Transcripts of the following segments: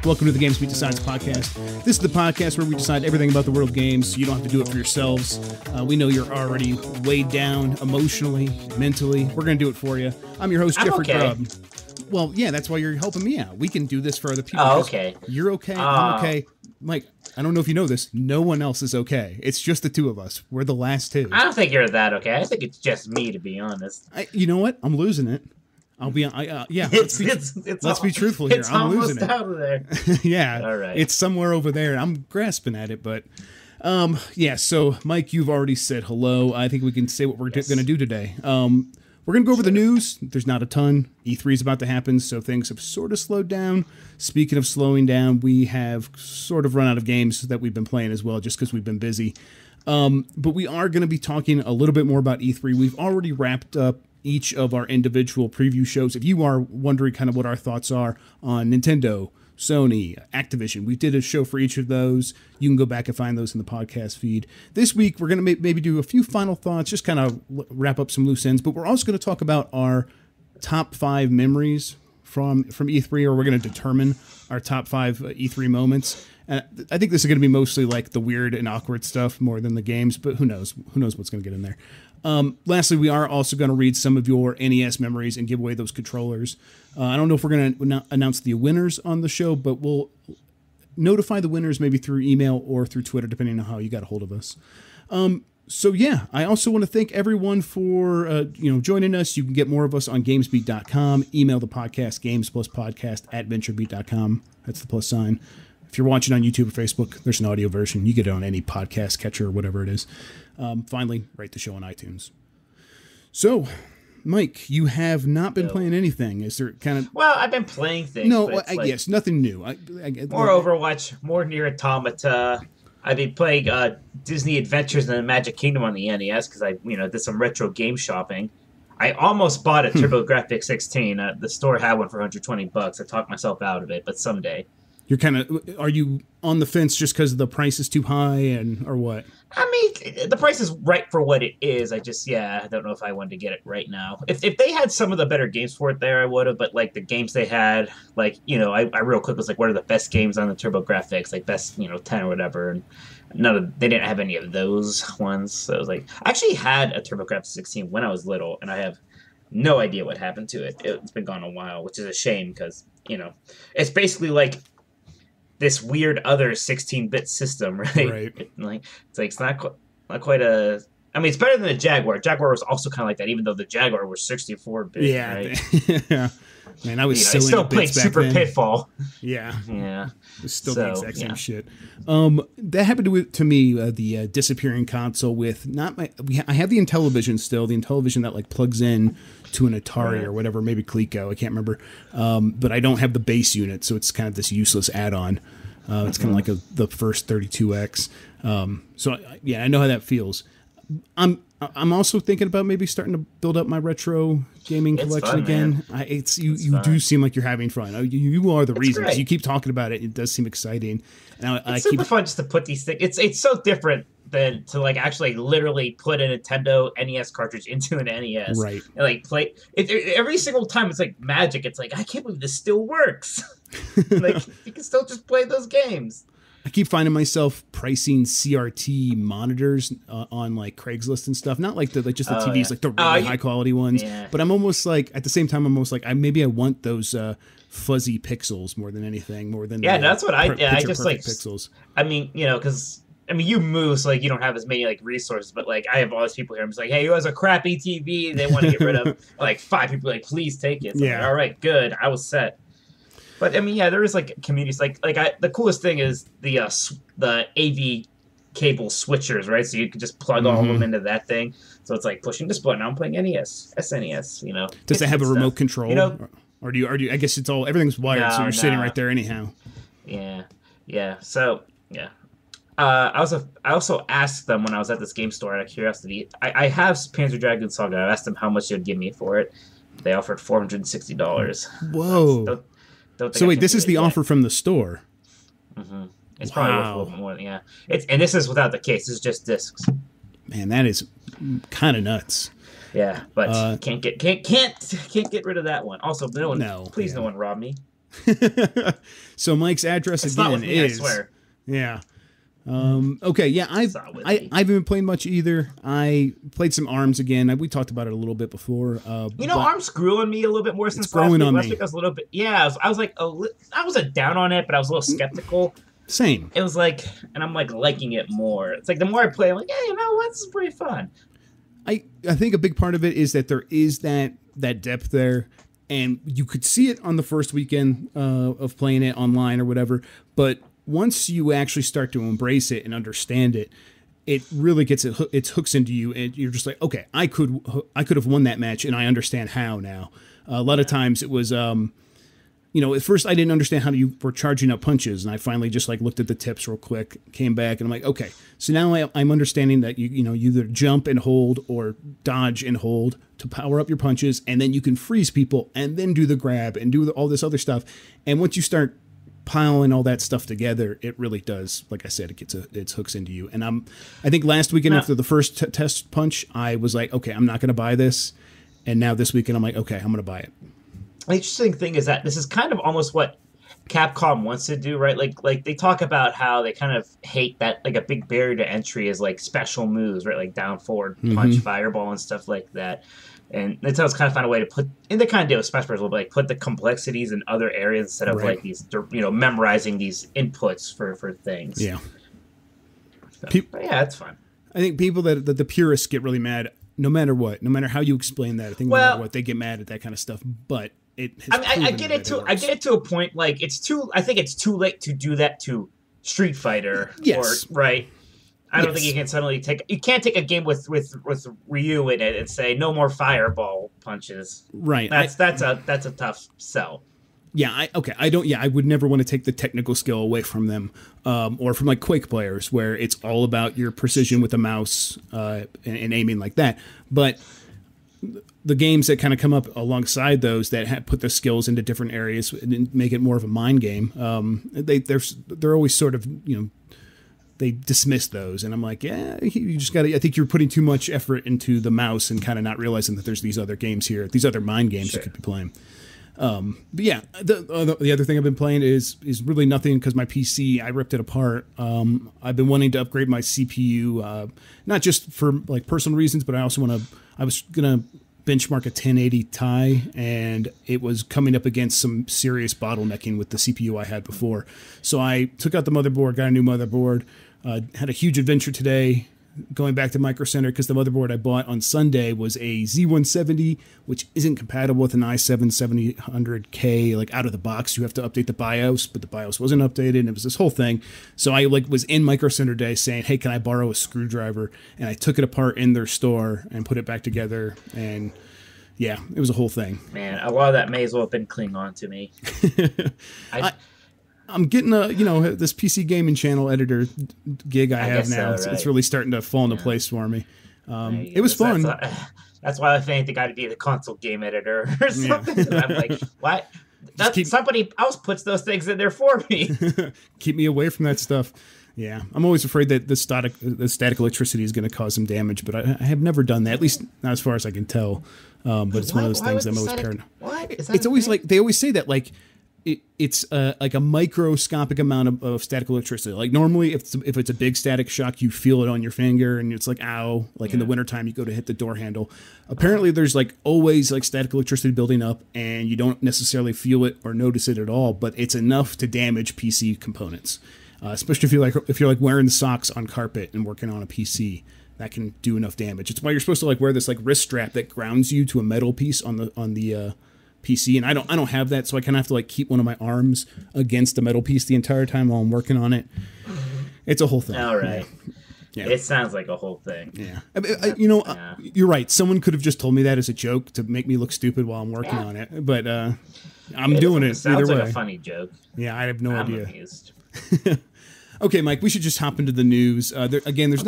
Welcome to the GamesBeat Decides podcast. This is the podcast where we decide everything about the world of games, so you don't have to do it for yourselves. We know you're already weighed down emotionally, mentally. We're going to do it for you. I'm your host, Jeffrey Grubb. Well, yeah, that's why you're helping me out. We can do this for other people. Oh, okay. You're okay. I'm okay. Mike, I don't know if you know this. No one else is okay. It's just the two of us. We're the last two. I don't think you're that okay. I think it's just me, to be honest. You know what? I'm losing it. I'll be yeah. Let's be truthful here. I'm losing it. It's almost out of there. Yeah. All right. It's somewhere over there. I'm grasping at it, but yeah. So, Mike, you've already said hello. I think we can say what we're going to do today. We're going to go over the news. There's not a ton. E3 is about to happen, so things have sort of slowed down. Speaking of slowing down, we have sort of run out of games that we've been playing as well, just because we've been busy. But we are going to be talking a little bit more about E3. We've already wrapped up each of our individual preview shows. If you are wondering kind of what our thoughts are on Nintendo, Sony, Activision, we did a show for each of those. You can go back and find those in the podcast feed. This week, we're going to maybe do a few final thoughts, just kind of wrap up some loose ends, but we're also going to talk about our top 5 memories from E3, or we're going to determine our top 5 E3 moments. And I think this is going to be mostly like the weird and awkward stuff more than the games, but who knows? Who knows what's going to get in there? Lastly, we are also going to read some of your NES memories and give away those controllers. I don't know if we're going to announce the winners on the show, but we'll notify the winners maybe through email or through Twitter, depending on how you got a hold of us. So yeah, I also want to thank everyone for joining us. You can get more of us on GamesBeat.com. Email the podcast, games+podcast@VentureBeat.com. That's the plus sign. If you're watching on YouTube or Facebook, there's an audio version. You get it on any podcast catcher or whatever it is. Finally, rate the show on iTunes. So, Mike, you have not been playing anything. Is there kind of... Well, I've been playing things. No, yes, nothing new. More Overwatch, more Nier Automata. I've been playing Disney Adventures in the Magic Kingdom on the NES because I did some retro game shopping. I almost bought a TurboGrafx 16. The store had one for $120. I talked myself out of it, but someday. You're are you on the fence just because the price is too high or what? I mean, the price is right for what it is. I don't know if I wanted to get it right now. If they had some of the better games for it there, I would have. But like the games they had, I real quick was like, what are the best games on the TurboGrafx? Like best, 10 or whatever. And they didn't have any of those ones. So I was like, I actually had a TurboGrafx 16 when I was little, and I have no idea what happened to it. It's been gone a while, which is a shame because, it's basically like this weird other 16-bit system, right? It's not quite a... I mean, it's better than the Jaguar. Jaguar was also kind of like that, even though the Jaguar was 64-bit, yeah. Right? Yeah. Man, I was still playing Super Pitfall. Yeah. Yeah. It's still the exact same shit. That happened to me, the disappearing console with I have the Intellivision still, the Intellivision that plugs in to an Atari or whatever, maybe Coleco, I can't remember. But I don't have the base unit, so it's kind of this useless add-on. It's kind of like the first 32X. So yeah, I know how that feels. I'm also thinking about maybe starting to build up my retro gaming collection again. You do seem like you're having fun. You are the reason. You keep talking about it. It does seem exciting. It's super fun just to put these things. It's so different than to actually literally put a Nintendo NES cartridge into an NES, right? And play it every single time. It's like magic. It's like I can't believe this still works. You can still just play those games. I keep finding myself pricing CRT monitors on Craigslist and stuff. Not just the TVs, the really high quality ones. Yeah. But I'm almost at the same time, I'm almost maybe I want those fuzzy pixels more than anything, that's what I just pixels. I mean, because you move, so you don't have as many resources. But I have all these people here. I'm just like, hey, who has a crappy TV? They want to get rid of 5 people. Please take it. So yeah. All right, good. I was set. But there is communities the coolest thing is the AV cable switchers, right? So you can just plug all of them into that thing. So it's pushing this button. I'm playing NES, SNES. Does it have a remote control? Or do you? I guess everything's wired, so you're sitting right there anyhow. Yeah. So yeah. I also asked them when I was at this game store out of curiosity. I have Panzer Dragoon Saga. I asked them how much they would give me for it. They offered $460. Whoa. So wait, this is the offer from the store. Mm-hmm. It's probably worth a little bit more. Yeah, and this is without the case. This is just discs. Man, that is kind of nuts. Yeah, but can't get rid of that one. Also, no one rob me. So Mike's address It's again not with me, is. I swear. Yeah. Okay. Yeah. I haven't been playing much either. I played some ARMS again. We talked about it a little bit before. ARMS grew on me a little bit more since last week. Last week I was a little bit. Yeah, I was like, I wasn't down on it, but I was a little skeptical. Same. It was like, and I'm like liking it more. It's like the more I play, I'm like, yeah, you know what, this is pretty fun. I think a big part of it is that there is that depth there, and you could see it on the first weekend of playing it online or whatever. But once you actually start to embrace it and understand it, it really gets it hooks into you, and you're just like, okay, I could have won that match, and I understand how now. A lot of times it was. At first I didn't understand how you were charging up punches, and I finally just like looked at the tips real quick, came back, and I'm like, okay, so now I'm understanding that you either jump and hold or dodge and hold to power up your punches, and then you can freeze people and then do the grab and do all this other stuff. And once you start piling all that stuff together, it really does, like I said, it hooks into you. And I think last weekend after the first test punch, I was like, okay, I'm not going to buy this. And now this weekend I'm like, okay, I'm going to buy it. The interesting thing is that this is kind of almost what Capcom wants to do, right? Like they talk about how they kind of hate that like a big barrier to entry is like special moves, right? Like down, forward, punch, fireball, and stuff like that. And that's how it's kind of find a way to put, and they kind of do with Smash Bros. Like put the complexities in other areas instead of like these, memorizing these inputs for things. Yeah. So, but yeah, it's fun. I think people that the purists get really mad, no matter what, no matter how you explain that. I think no matter what, they get mad at that kind of stuff. But I get it to a point. Like I think it's too late to do that to Street Fighter. Yes. I don't think you can suddenly you can't take a game with Ryu in it and say no more fireball punches. Right. That's a tough sell. Yeah. I would never want to take the technical skill away from them, or from like Quake players where it's all about your precision with the mouse and aiming like that. But the games that kind of come up alongside those that put their skills into different areas and make it more of a mind game, they're always sort of they dismiss those, and I'm like, yeah, you just got to. I think you're putting too much effort into the mouse and kind of not realizing that there's these other games here, these other mind games you could be playing. But yeah, the other thing I've been playing is really nothing because my PC, I ripped it apart. I've been wanting to upgrade my CPU, not just for like personal reasons, but I also I was gonna benchmark a 1080 Ti, and it was coming up against some serious bottlenecking with the CPU I had before. So I took out the motherboard, got a new motherboard, had a huge adventure today going back to Micro Center because the motherboard I bought on Sunday was a Z170, which isn't compatible with an i7 7000K. Like out of the box, you have to update the BIOS, but the BIOS wasn't updated, and it was this whole thing. So I was in Micro Center today saying, "Hey, can I borrow a screwdriver?" And I took it apart in their store and put it back together, and yeah, it was a whole thing. Man, a lot of that may as well have been Klingon to me. I'm getting this PC gaming channel editor gig I have now. So, right? It's really starting to fall into place for me. It was fun. That's why I think I got to be the console game editor or something. Yeah. I'm like, what? Somebody else puts those things in there for me. Keep me away from that stuff. Yeah, I'm always afraid that the static electricity is going to cause some damage, but I have never done that, at least not as far as I can tell. But it's one of those things I'm always paranoid. What? It's always like they always say that it's like a microscopic amount of static electricity. Like normally if it's a big static shock, you feel it on your finger and it's like, ow, in the wintertime you go to hit the door handle. Apparently there's always static electricity building up and you don't necessarily feel it or notice it at all, but it's enough to damage PC components. Especially if you're wearing the socks on carpet and working on a PC, that can do enough damage. It's why you're supposed to wear this wrist strap that grounds you to a metal piece on the PC, and I don't have that, so I kind of have to keep one of my arms against the metal piece the entire time while I'm working on it. It's a whole thing. All right. Yeah. It sounds like a whole thing. Yeah. You're right. Someone could have just told me that as a joke to make me look stupid while I'm working on it, but I'm doing it either way. It sounds like a funny joke. Yeah, I have no idea. Amused. Okay, Mike, we should just hop into the news. There's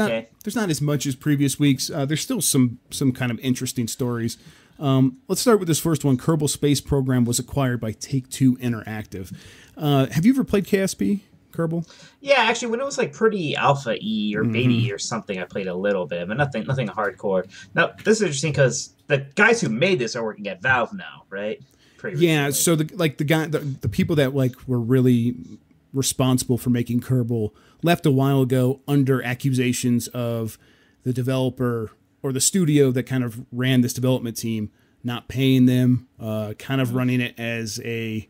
not as much as previous weeks. There's still some kind of interesting stories. Let's start with this first one. Kerbal Space Program was acquired by Take-Two Interactive. Have you ever played KSP, Kerbal? Yeah, actually, when it was pretty alpha-y or beta-y or something, I played a little bit, but nothing hardcore. Now, this is interesting because the guys who made this are working at Valve now, right? pretty Yeah, recently. so the people that like were really responsible for making Kerbal left a while ago under accusations of the developer or the studio that kind of ran this development team not paying them, kind of running it as a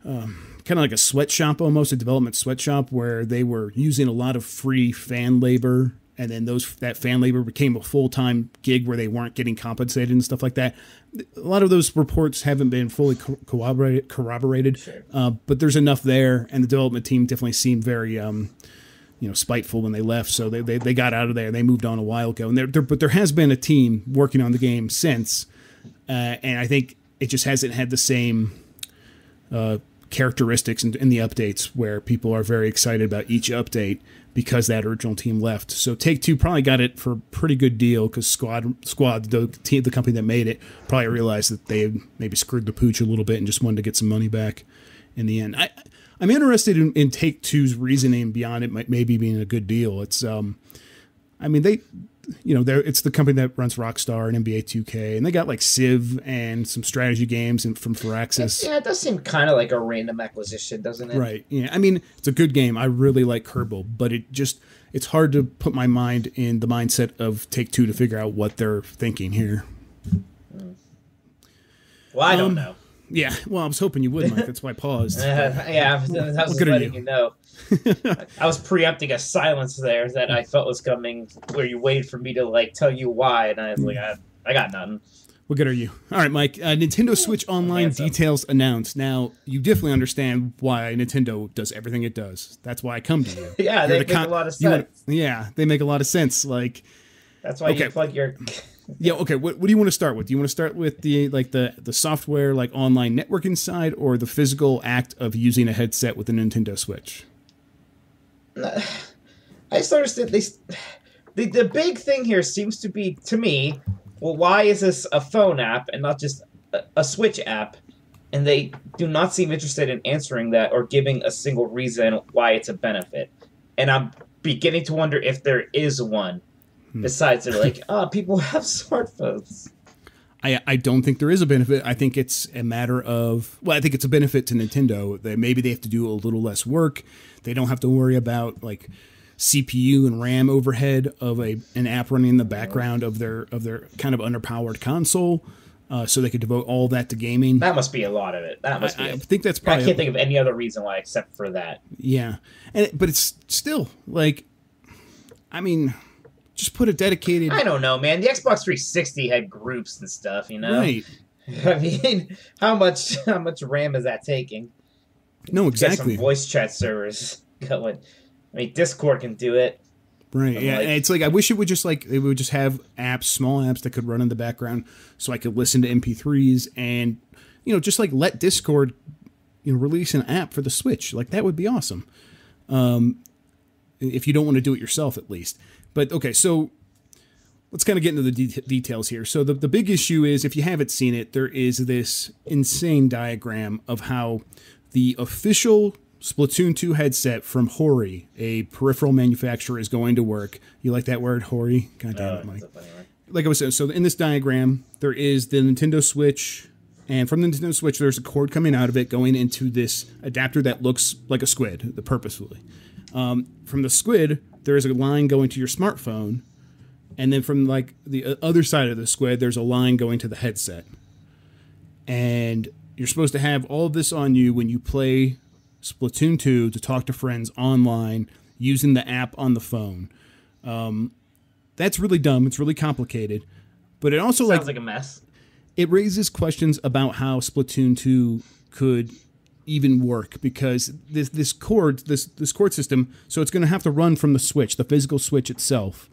kind of like a sweatshop, almost a development sweatshop, where they were using a lot of free fan labor, and then that fan labor became a full-time gig where they weren't getting compensated and stuff like that. A lot of those reports haven't been fully corroborated, Sure. but there's enough there, and the development team definitely seemed very spiteful when they left, so they got out of there. They moved on a while ago, and but there has been a team working on the game since, and I think it just hasn't had the same characteristics in the updates where people are very excited about each update because that original team left. So Take-Two probably got it for a pretty good deal because Squad, the company that made it, probably realized that they had maybe screwed the pooch a little bit and just wanted to get some money back in the end. I'm interested in Take-Two's reasoning beyond it maybe being a good deal. It's, it's the company that runs Rockstar and NBA 2K, and they got like Civ and some strategy games from Firaxis. Yeah, it does seem kind of like a random acquisition, doesn't it? Right. Yeah. I mean, it's a good game. I really like Kerbal, but it's hard to put my mind in the mindset of Take-Two to figure out what they're thinking here. Well, I don't know. Yeah, well, I was hoping you would, Mike. That's why I paused. Yeah, I was just letting you know. I was preempting a silence there that I felt was coming, where you waited for me to like tell you why, and I was like, I got nothing. What good are you? All right, Mike. Nintendo Switch Online details announced. Now, you definitely understand why Nintendo does everything it does. That's why I come to you. Yeah, they make a lot of sense. They make a lot of sense. Like, that's why you plug your. Yeah. Okay. What do you want to start with? Do you want to start with the software, like online networking side, or the physical act of using a headset with a Nintendo Switch? I just understand the big thing here seems to be, to me, well, why is this a phone app and not just a Switch app? And they do not seem interested in answering that or giving a single reason why it's a benefit. And I'm beginning to wonder if there is one. Besides, they're like, people have smartphones. I don't think there is a benefit. I think it's a matter of, I think it's a benefit to Nintendo that maybe they have to do a little less work. They don't have to worry about like CPU and RAM overhead of an app running in the background of their kind of underpowered console. So they could devote all that to gaming. That must be a lot of it. I think that's probably. I can't think of any other reason why except for that. Yeah, but it's still like, I mean, just put a dedicated. I don't know, man. The Xbox 360 had groups and stuff, you know. Right. I mean, how much RAM is that taking? No, exactly. Get some voice chat servers going. I mean, Discord can do it. Right. Yeah. It's like I wish it would just have apps, small apps that could run in the background, so I could listen to MP3s and just like let Discord release an app for the Switch. Like that would be awesome. If you don't want to do it yourself, at least. But okay, so let's kind of get into the details here. So the big issue is, if you haven't seen it, there is this insane diagram of how the official Splatoon 2 headset from Hori, a peripheral manufacturer, is going to work. You like that word, Hori? God damn it, Mike. Like I was saying, so in this diagram, there is the Nintendo Switch, and from the Nintendo Switch, there's a cord coming out of it going into this adapter that looks like a squid, purposefully. From the squid, there is a line going to your smartphone, and then from like the other side of the squid, there's a line going to the headset. And you're supposed to have all of this on you when you play Splatoon 2 to talk to friends online using the app on the phone. That's really dumb. It's really complicated. But it also sounds like a mess. It raises questions about how Splatoon 2 could even work, because this cord system, so it's going to have to run from the Switch, the physical Switch itself.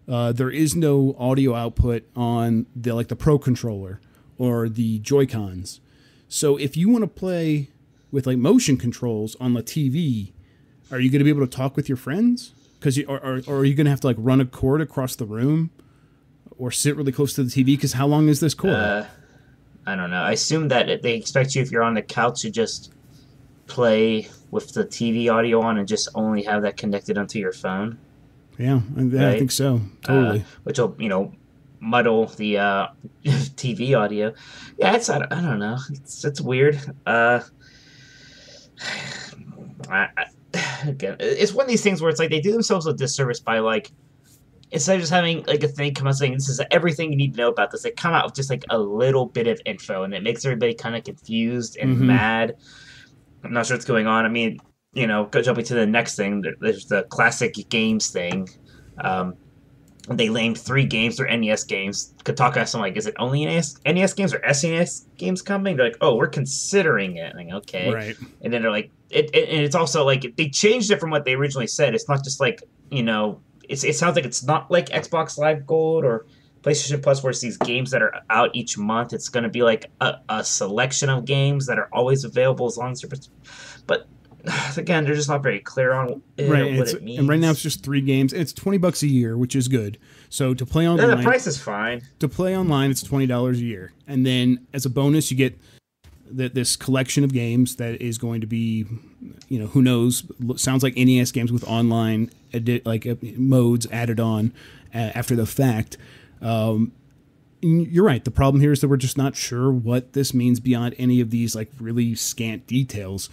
There is no audio output on the Pro controller or the Joy-Cons. So if you want to play with like motion controls on the TV, are you going to be able to talk with your friends? Because or are you going to have to like run a cord across the room or sit really close to the TV? Because how long is this cord? I don't know. I assume that they expect you, if you're on the couch, to just play with the TV audio on and just only have that connected onto your phone. Yeah, right? I think so. Totally. Which will, muddle the TV audio. Yeah, I don't know. It's weird. I, again, it's one of these things where it's like they do themselves a disservice by like instead of just having like a thing come out saying this is everything you need to know about this, they come out with just like a little bit of info, and it makes everybody kind of confused and mad. I'm not sure what's going on. I mean, jumping to the next thing, there's the classic games thing. They named 3 games, they're NES games. Kotaku asked them, like, is it only NES games or SNES games coming? They're like, oh, we're considering it. Like, okay. Right. And then they're like, and it's also like, they changed it from what they originally said. It's not just like, it sounds like it's not like Xbox Live Gold or PlayStation Plus where it's these games that are out each month. It's going to be like a selection of games that are always available as long as they're... But... again, they're just not very clear on what it means. And right now it's just 3 games. It's $20 a year, which is good. So to play online, the price is fine. To play online, it's $20 a year, and then as a bonus, you get this collection of games that is going to be, who knows? Sounds like NES games with online modes added on after the fact. You're right. The problem here is that we're just not sure what this means beyond any of these like really scant details.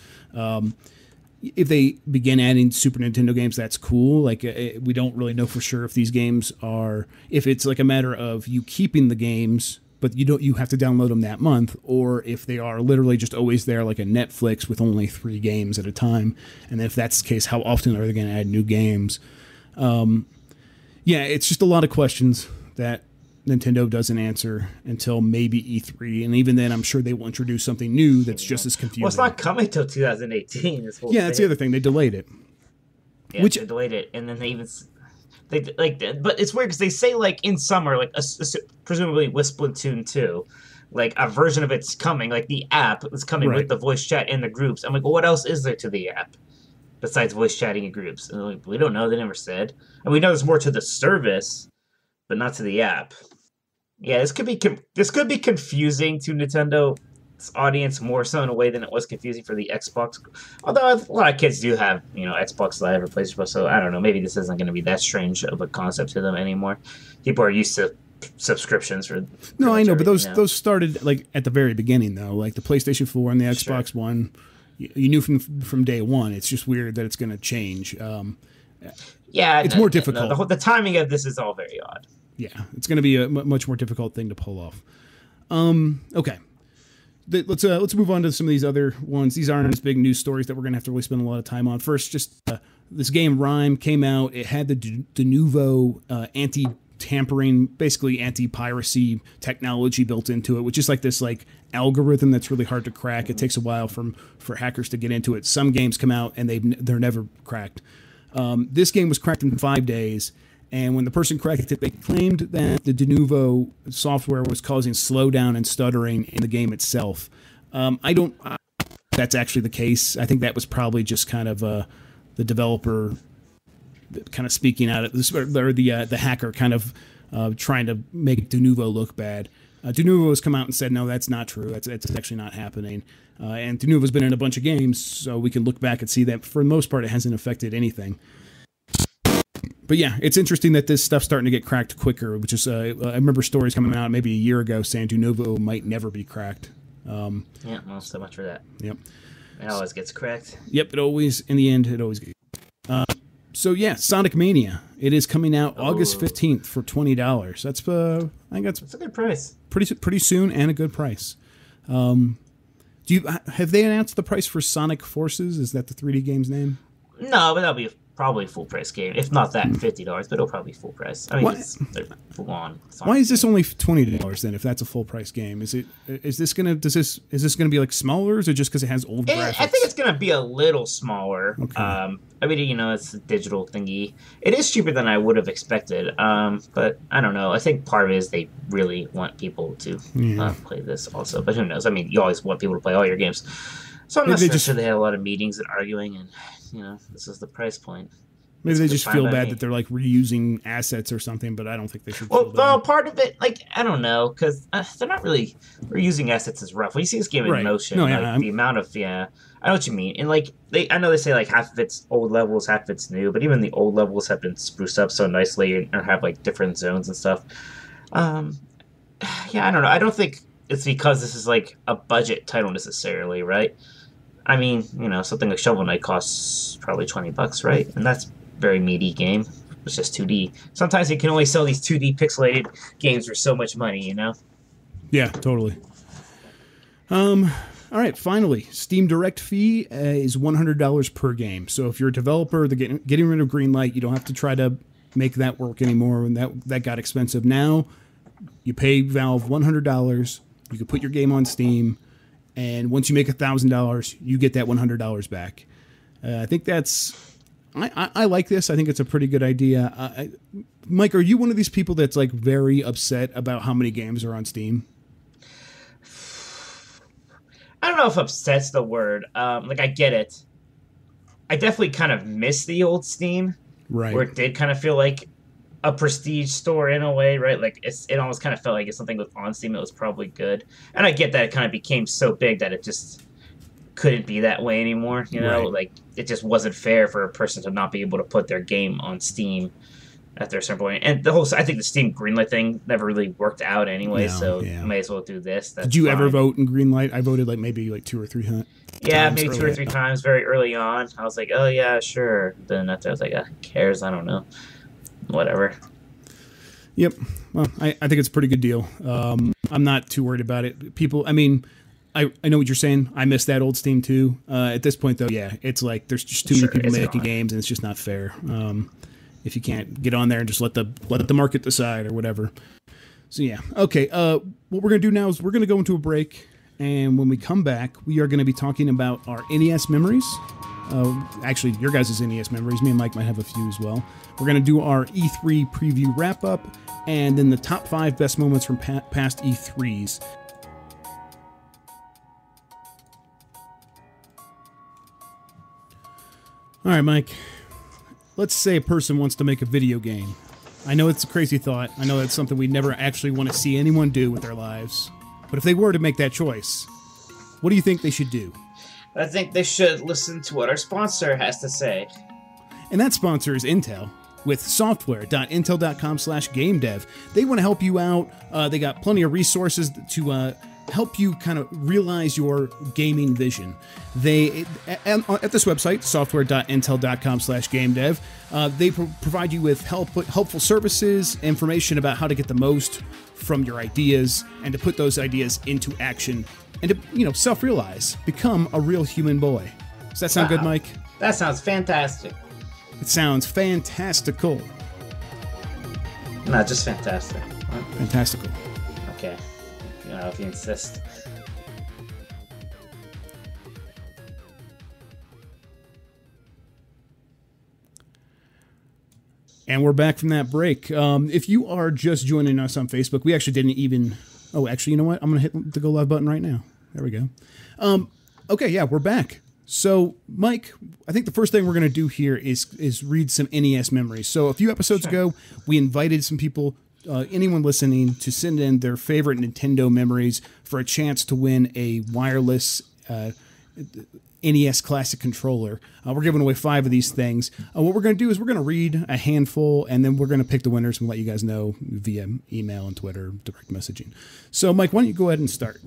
If they begin adding Super Nintendo games, that's cool. Like we don't really know for sure if these games are, if it's like a matter of you keeping the games, but you have to download them that month, or if they are literally just always there like a Netflix with only 3 games at a time. And if that's the case, how often are they going to add new games? Yeah, it's just a lot of questions that Nintendo doesn't answer until maybe E3, and even then I'm sure they will introduce something new that's just as confusing. Well, it's not coming till 2018. That's the other thing. They delayed it. Yeah, they delayed it, and then but it's weird because they say like in summer, like presumably with Splatoon 2, like a version of it's coming, like the app is coming with the voice chat in the groups. I'm like, well, what else is there to the app besides voice chatting in groups? And they're like, we don't know. They never said, and we know there's more to the service, but not to the app. Yeah, this could be confusing to Nintendo's audience more so in a way than it was confusing for the Xbox. Although a lot of kids do have, Xbox Live or PlayStation Plus, so I don't know. Maybe this isn't going to be that strange of a concept to them anymore. People are used to subscriptions for. No, I know, but those started like at the very beginning though, like the PlayStation 4 and the Xbox One. You knew from day one. It's just weird that it's going to change. It's more difficult. No, the timing of this is all very odd. Yeah, it's going to be a much more difficult thing to pull off. Okay. Let's move on to some of these other ones. These aren't as big news stories that we're going to have to really spend a lot of time on. First, just this game Rime came out. It had the de novo anti-tampering, basically anti-piracy technology built into it, which is like this like algorithm that's really hard to crack. It takes a while for hackers to get into it. Some games come out and they're never cracked. This game was cracked in 5 days. And when the person cracked it, they claimed that the de novo software was causing slowdown and stuttering in the game itself. That's actually the case. I think that was probably just kind of the developer kind of speaking out of this, or the hacker kind of trying to make de novo look bad. De novo has come out and said, no, that's not true. That's actually not happening. And de novo's been in a bunch of games, so we can look back and see that for the most part, it hasn't affected anything. But yeah, it's interesting that this stuff's starting to get cracked quicker, which is, I remember stories coming out maybe a year ago saying de novo might never be cracked. Yeah, well, so much for that. Yep. It always gets cracked. Yep, in the end, it always gets. So yeah, Sonic Mania. It is coming out August 15th for $20. That's I think that's a good price. Pretty soon and a good price. Have they announced the price for Sonic Forces? Is that the 3D game's name? No, but that'll be probably a full price game. If not that, $50, but it'll probably be full price. I mean, they're full on. Why is this only $20 then? If that's a full price game, is this gonna be like smaller? Or is it just because it has old graphics? I think it's gonna be a little smaller. Okay. I mean, it's a digital thingy. It is cheaper than I would have expected. But I don't know. I think part of it is they really want people to play this also. But who knows? I mean, you always want people to play all your games. So I'm not sure they had a lot of meetings and arguing, and this is the price point. Maybe they just feel bad that they're like reusing assets or something, but I don't think they should. Well, part of it, like, I don't know, because they're not really reusing assets is rough. When you see this game in motion, the amount of I know what you mean, and like I know they say like half of it's old levels, half of it's new, but even the old levels have been spruced up so nicely or have like different zones and stuff. Yeah, I don't know. I don't think it's because this is like a budget title necessarily, right? I mean, something like Shovel Knight costs probably $20, right? And that's very meaty game. It's just 2D. Sometimes you can only sell these 2D pixelated games for so much money. Yeah, totally. All right, finally, Steam Direct fee is $100 per game. So if you're a developer, getting rid of Greenlight, you don't have to try to make that work anymore. And that got expensive. Now you pay Valve $100. You can put your game on Steam, and once you make $1,000, you get that $100 back. I think I like this. I think it's a pretty good idea. Mike, are you one of these people that's like very upset about how many games are on Steam? I don't know if upset's the word. I get it. I definitely kind of miss the old Steam, Right? where it did kind of feel like a prestige store in a way, right? Like it almost kind of felt like if something was on Steam, it was probably good. And I get that it kind of became so big that it just couldn't be that way anymore. Right. Like it just wasn't fair for a person to not be able to put their game on Steam at their certain point. And I think the Steam Greenlight thing never really worked out anyway. You may as well do this. Did you ever vote in Greenlight? I voted maybe 2 or 3 times. Yeah, maybe 2 or 3 times very early on. I was like, oh yeah, sure. Then after I was like, who cares? I don't know. Whatever. Yep. Well, I think it's a pretty good deal. I'm not too worried about it. People, I mean, I know what you're saying. I miss that old Steam too. At this point, though, yeah, it's like there's just too many people making games, and it's just not fair. If you can't get on there and just let the market decide or whatever. So yeah, okay. What we're gonna do now is we're gonna go into a break, and when we come back, we are gonna be talking about our NES memories. Actually, your guys' NES memories. Me and Mike might have a few as well. We're going to do our E3 preview wrap-up, and then the top 5 best moments from past E3s. All right, Mike. Let's say a person wants to make a video game. I know it's a crazy thought. I know that's something we never actually want to see anyone do with their lives. But if they were to make that choice, what do you think they should do? I think they should listen to what our sponsor has to say. And that sponsor is Intel with software.intel.com/gamedev. They want to help you out. They got plenty of resources to help you kind of realize your gaming vision. They at this website, software.intel.com/gamedev, they provide you with helpful services, information about how to get the most from your ideas and to put those ideas into action and to self-realize, become a real human boy. Does that sound good, Mike? That sounds fantastic. It sounds fantastical. Not just fantastic. Fantastical. Okay. If you insist. And we're back from that break. If you are just joining us on Facebook, we actually didn't even... Oh, actually, you know what? I'm going to hit the go live button right now. There we go. Okay, yeah, we're back. So, Mike, I think the first thing we're going to do here is read some NES memories. So, a few episodes ago, we invited some people, anyone listening, to send in their favorite Nintendo memories for a chance to win a wireless NES Classic controller. We're giving away 5 of these things. What we're going to do is we're going to read a handful, and then we're going to pick the winners and let you guys know via email and Twitter, direct messaging. So, Mike, why don't you go ahead and start?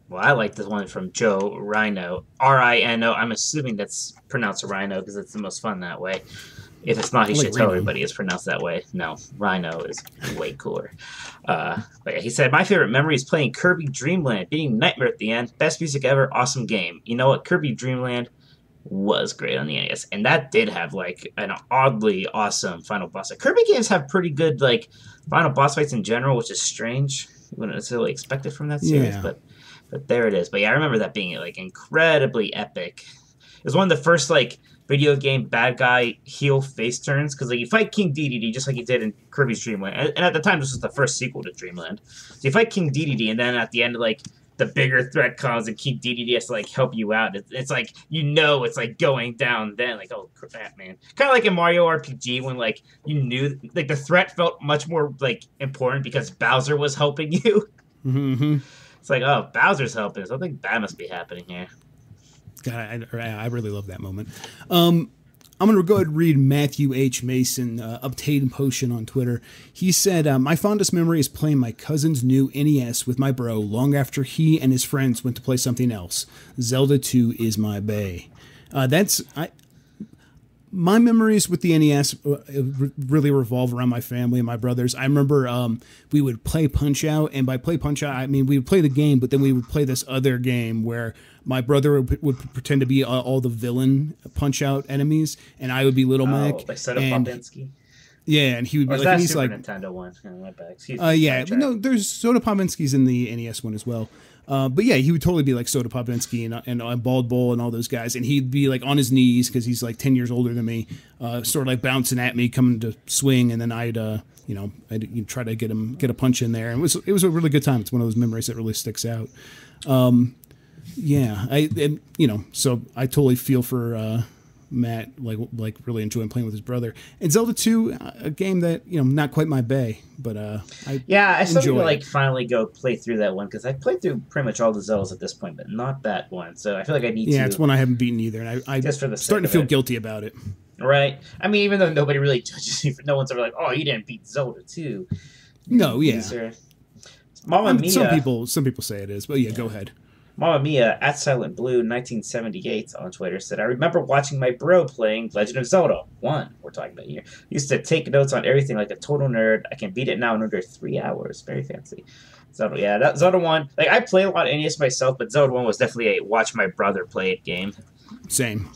Well, I like this one from Joe Rhino. R-I-N-O. I'm assuming that's pronounced Rhino because it's the most fun that way. If it's not, he should tell everybody it's pronounced that way. No, Rhino is way cooler. But yeah, he said, my favorite memory is playing Kirby Dream Land, beating Nightmare at the end. Best music ever, awesome game. You know what? Kirby Dream Land was great on the NES, and that did have like an oddly awesome final boss fight. Kirby games have pretty good like final boss fights in general, which is strange. You wouldn't necessarily expect it from that series, but there it is. But yeah, I remember that being like incredibly epic. It was one of the first like video game bad guy heel face turns because like you fight King Dedede just like you did in Kirby's Dream Land, and at the time this was the first sequel to Dreamland. So you fight King Dedede, and then at the end like the bigger threat comes and King Dedede has to like help you out. It's like it's like going down then like oh crap man, kind of like in Mario RPG when like you knew like the threat felt much more like important because Bowser was helping you. Mm-hmm. It's like oh Bowser's helping, something bad must be happening here. God, I really love that moment. I'm going to go ahead and read Matthew H. Mason, Obtain Potion on Twitter. He said, my fondest memory is playing my cousin's new NES with my bro long after he and his friends went to play something else. Zelda 2 is my bae. My memories with the NES really revolve around my family and my brothers. I remember we would play Punch-Out!, and by play Punch-Out!, I mean we would play the game, but then we would play this other game where my brother would pretend to be all the villain Punch-Out! Enemies, and I would be Little Mac. Like Soda Popinski? Yeah, and he would be like, and he's Super like, Nintendo one. My bad. Yeah, no, there's Soda Popinski's in the NES one as well. But yeah, he would totally be like Soda Popinski and Bald Bull and all those guys, and he'd be like on his knees because he's like 10 years older than me, sort of like bouncing at me, coming to swing, and then I'd try to get a punch in there, and it was a really good time. It's one of those memories that really sticks out. So I totally feel for Matt, like really enjoying playing with his brother. And Zelda 2, a game that, not quite my bae, but I still need to like finally go play through that one, because I played through pretty much all the Zeldas at this point, but not that one. So I feel like I need to. Yeah, it's one I haven't beaten either, and I'm just for the starting to feel guilty about it. Right. I mean, even though nobody really judges you, no one's ever like, oh, you didn't beat Zelda 2. No, yeah. Mamma Mia. Some people say it is, but yeah, go ahead. Mamma Mia at Silent Blue 1978 on Twitter said, I remember watching my bro playing Legend of Zelda 1. We're talking about here. Used to take notes on everything like a total nerd. I can beat it now in under 3 hours. Very fancy. Zelda, yeah, that Zelda 1. Like, I play a lot of NES myself, but Zelda 1 was definitely a watch my brother play it game. Same.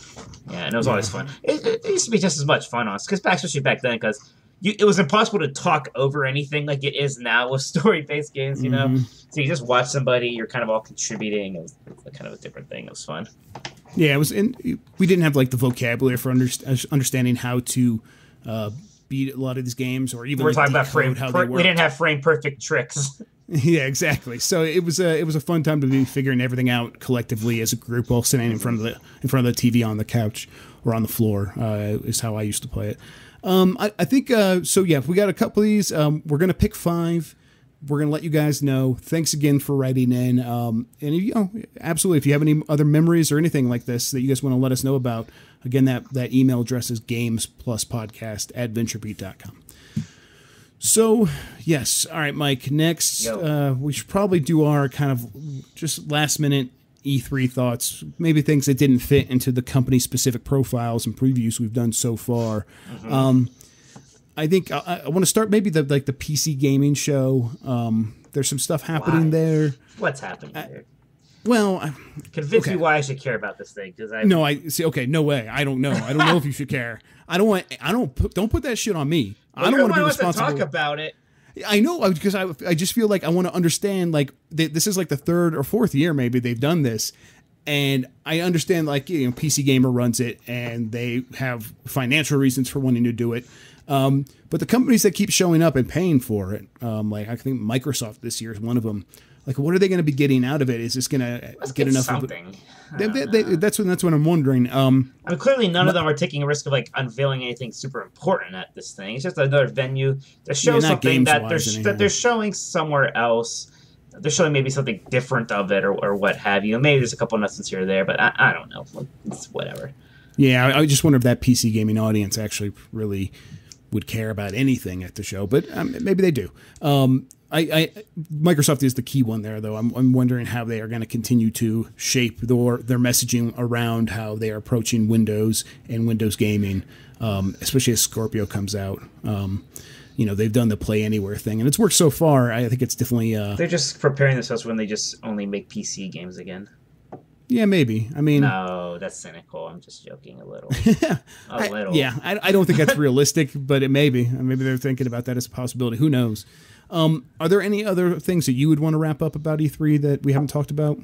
Yeah, and it was always fun. It used to be just as much fun, honestly, especially back then, because it was impossible to talk over anything like it is now with story-based games, you know? So you just watch somebody, you're kind of all contributing. It was kind of a different thing. It was fun. Yeah, it was. We didn't have like the vocabulary for understanding how to beat a lot of these games, or even we're talking about we didn't have frame perfect tricks. Yeah, exactly. So it was a fun time to be figuring everything out collectively as a group while sitting in front of the TV on the couch or on the floor. Is how I used to play it. I think so. Yeah, we got a couple of these. We're gonna pick 5. We're gonna let you guys know. Thanks again for writing in. And absolutely, if you have any other memories or anything like this that you guys want to let us know about, again, that email address is gamespluspodcast@venturebeat.com. So, yes. All right, Mike, next, we should probably do our kind of just last-minute E3 thoughts, maybe things that didn't fit into the company-specific profiles and previews we've done so far. I think I want to start maybe the PC gaming show. There's some stuff happening there. What's happening there? Well, convince me why I should care about this thing, because no way. I don't know. I don't know if you should care. Don't put that shit on me. Well, I don't want to be responsible. To talk about it. I know, because I just feel like I want to understand, like, this is like the 3rd or 4th year maybe they've done this, and I understand, like, PC Gamer runs it and they have financial reasons for wanting to do it. But the companies that keep showing up and paying for it, like I think Microsoft this year is one of them. Like, what are they going to be getting out of it? Is this going to get enough something? That's what I'm wondering. I mean, clearly none of them are taking a risk of like unveiling anything super important at this thing. It's just another venue to show something that they're showing somewhere else. They're showing maybe something different of it, or what have you. Maybe there's a couple nuts here or there, but I don't know. It's whatever. Yeah, I just wonder if that PC gaming audience actually really would care about anything at the show, but maybe they do. Microsoft is the key one there, though. I'm wondering how they are going to continue to shape their messaging around how they are approaching Windows and Windows gaming, especially as Scorpio comes out. They've done the Play Anywhere thing, and it's worked so far. I think it's definitely... They're just preparing themselves when they just only make PC games again. Yeah, maybe. I mean... No, that's cynical. I'm just joking a little. I don't think that's realistic, but it may be. Maybe they're thinking about that as a possibility. Who knows? Are there any other things that you would want to wrap up about E3 that we haven't talked about?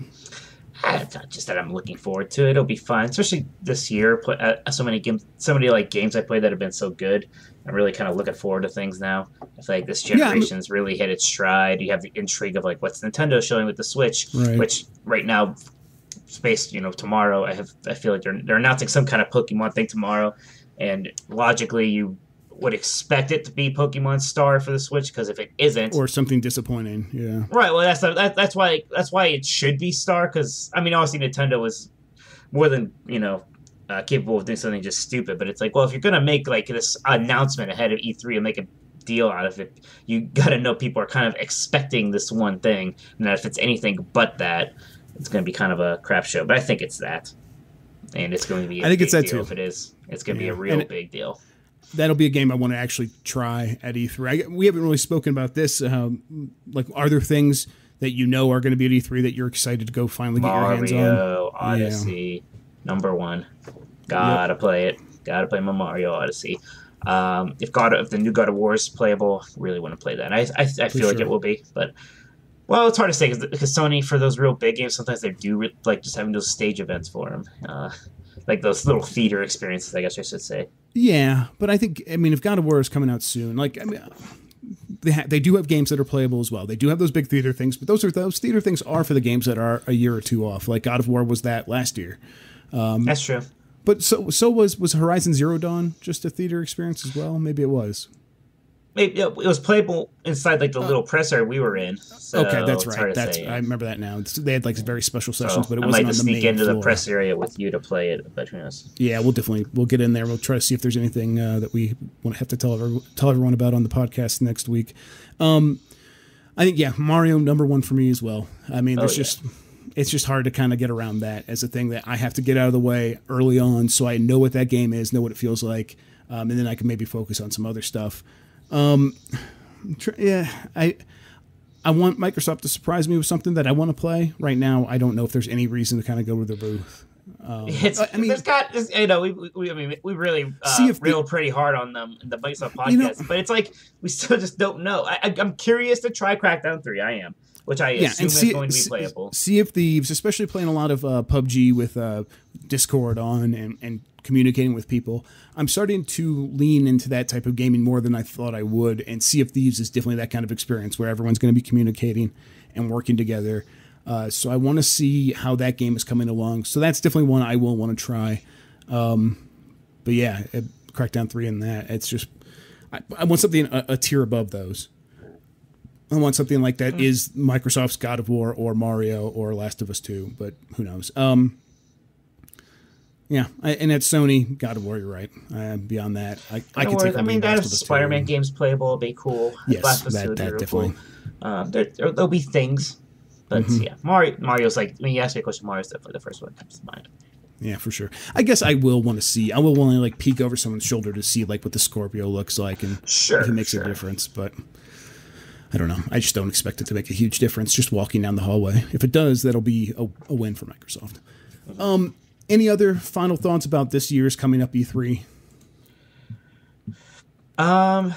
Just that I'm looking forward to it. It'll be fun, especially this year. So many games I played that have been so good. I'm really kind of looking forward to things now. I feel like this generation's really hit its stride. You have the intrigue of like what's Nintendo showing with the Switch, which right now, tomorrow. I feel like they're announcing some kind of Pokemon thing tomorrow, and logically you would expect it to be Pokemon Star for the Switch, because if it isn't, or something disappointing, yeah, right. Well, that's why it should be Star, because I mean, obviously Nintendo was more than capable of doing something just stupid. But it's like, well, if you're gonna make like this announcement ahead of E3 and make a deal out of it, you gotta know people are kind of expecting this one thing, and that if it's anything but that, it's gonna be kind of a crap show. But I think it's that, and it's going to be. I think it's that too. If it is, it's going to be a real big deal. That'll be a game I want to actually try at E3. We haven't really spoken about this. Like, are there things that you know are going to be at E3 that you're excited to go finally get your hands on? Mario Odyssey, #1. Gotta play it. Gotta play my Mario Odyssey. If the new God of War is playable, really want to play that. I feel like it will be, but well, it's hard to say because Sony, for those real big games, sometimes they do like just having those stage events for them, like those little theater experiences, I guess I should say. Yeah, but I mean, if God of War is coming out soon, like, I mean, they do have games that are playable as well. They do have those big theater things, but those theater things are for the games that are a year or two off. Like God of War was that last year. That's true. But so was Horizon Zero Dawn just a theater experience as well? Maybe it was. It was playable inside like the little press area we were in. So okay, that's right. I remember that now. They had like very special sessions, but it wasn't on the main floor. I might just sneak into the press area with you to play it, but who knows? Yeah, we'll get in there. We'll try to see if there's anything that we want to have to tell everyone about on the podcast next week. I think Mario #1 for me as well. I mean, it's just hard to kind of get around that as a thing that I have to get out of the way early on, so I know what that game is, know what it feels like, and then I can maybe focus on some other stuff. I want Microsoft to surprise me with something that I want to play. Right now, I don't know if there's any reason to kind of go to the booth. We really reeled pretty hard on them in the Microsoft podcast, but it's like we still just don't know. I'm curious to try Crackdown 3. I am, which I assume is going to be playable. Sea of Thieves, especially playing a lot of PUBG with Discord on and communicating with people. I'm starting to lean into that type of gaming more than I thought I would, and Sea of Thieves is definitely that kind of experience where everyone's going to be communicating and working together. So I want to see how that game is coming along. So that's definitely one I will want to try. But yeah, Crackdown 3 and that. It's just I want something a tier above those. I want something like that is Microsoft's God of War or Mario or Last of Us 2, but who knows? And at Sony, God of War, you're right. Beyond that, I can take. I mean, that if Spider-Man games playable, it'll be cool. Yes, that definitely. Cool. There'll be things, but yeah, Mario's like when you ask me a question, Mario's definitely the first one that comes to mind. Yeah, for sure. I guess I will want to see. I will want to like peek over someone's shoulder to see like what the Scorpio looks like and if it makes a difference, but. I don't know. I just don't expect it to make a huge difference just walking down the hallway. If it does, that'll be a win for Microsoft. Any other final thoughts about this year's coming up E3? No,